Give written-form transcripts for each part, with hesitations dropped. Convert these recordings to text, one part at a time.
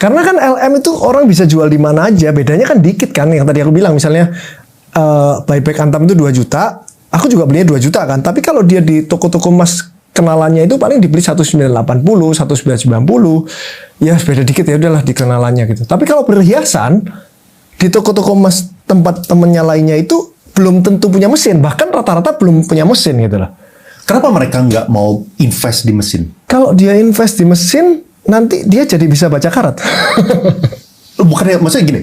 Karena kan LM itu orang bisa jual di mana aja, bedanya kan dikit kan. Yang tadi aku bilang misalnya buyback Antam itu 2 juta, aku juga belinya 2 juta kan. Tapi kalau dia di toko-toko emas kenalannya itu paling dibeli 1980, 1990, ya beda dikit ya udahlah di kenalannya gitu. Tapi kalau perhiasan di toko-toko emas tempat temennya lainnya itu belum tentu punya mesin, bahkan rata-rata belum punya mesin gitu lah. Kenapa mereka nggak mau invest di mesin? Kalau dia invest di mesin, nanti dia jadi bisa baca karat. Bukannya, maksudnya gini,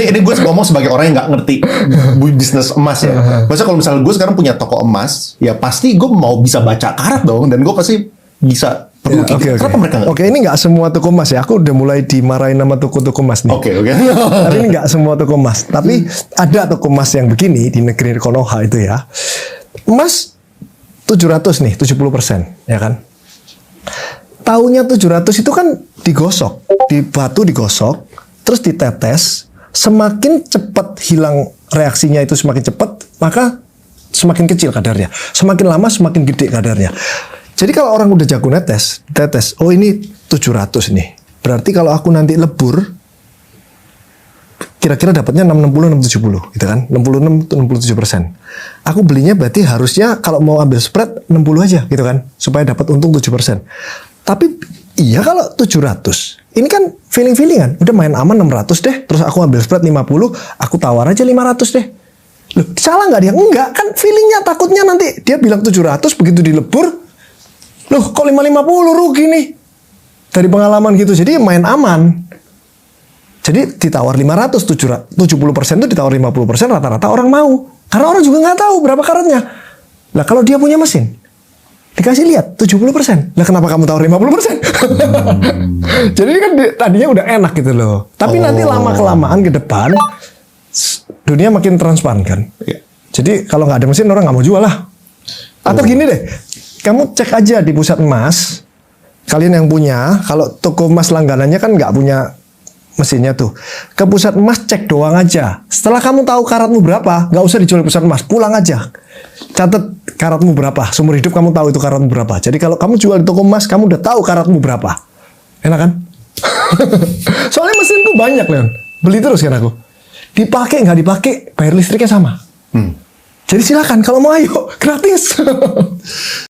ini gue ngomong sebagai orang yang nggak ngerti bisnis emas ya. Maksudnya kalau misalnya gue sekarang punya toko emas, ya pasti gue mau bisa baca karat dong, dan gue pasti bisa perlu Oke. Kenapa mereka nggak? Oke, ini nggak semua toko emas ya. Aku udah mulai dimarahin sama toko-toko emas nih. Oke. Tapi ini nggak semua toko emas. Tapi ada toko emas yang begini di negeri Konoha itu ya. Emas 700 nih, 70%, ya kan? Tahunnya 700 itu kan digosok, di batu digosok, terus ditetes, semakin cepat hilang reaksinya itu semakin cepat, maka semakin kecil kadarnya. Semakin lama semakin gede kadarnya. Jadi kalau orang udah jago tetes, oh ini 700 nih. Berarti kalau aku nanti lebur, kira-kira dapatnya 660, 670, gitu kan? 66, 67%. Aku belinya berarti harusnya kalau mau ambil spread 60 aja, gitu kan? Supaya dapat untung 7%. Tapi iya kalau 700, ini kan feeling-feelingan. Udah main aman 600 deh, terus aku ambil spread 50, aku tawar aja 500 deh. Loh, salah nggak dia? Enggak, kan feelingnya takutnya nanti dia bilang 700, begitu dilebur, loh kok 550 rugi nih. Dari pengalaman gitu, jadi main aman. Jadi ditawar 500, 70% itu ditawar 50%, rata-rata orang mau. Karena orang juga nggak tahu berapa karatnya. Lah kalau dia punya mesin, dikasih lihat 70%. Lah kenapa kamu tawar 50%? Jadi ini kan tadinya udah enak gitu loh. Tapi nanti lama-kelamaan ke depan, dunia makin transparan kan. Jadi kalau nggak ada mesin, orang nggak mau jual lah. Atau gini deh, kamu cek aja di pusat emas, kalian yang punya, kalau toko emas langganannya kan nggak punya mesinnya tuh. Ke pusat emas cek doang aja. Setelah kamu tahu karatmu berapa, nggak usah dijual di pusat emas, pulang aja. Catat karatmu berapa, seumur hidup kamu tahu itu karatmu berapa. Jadi kalau kamu jual di toko emas, kamu udah tahu karatmu berapa. Enak kan? Soalnya mesin tuh banyak, Leon. Beli terus kan aku. Dipakai nggak dipakai, bayar listriknya sama. Jadi silakan kalau mau ayo, gratis.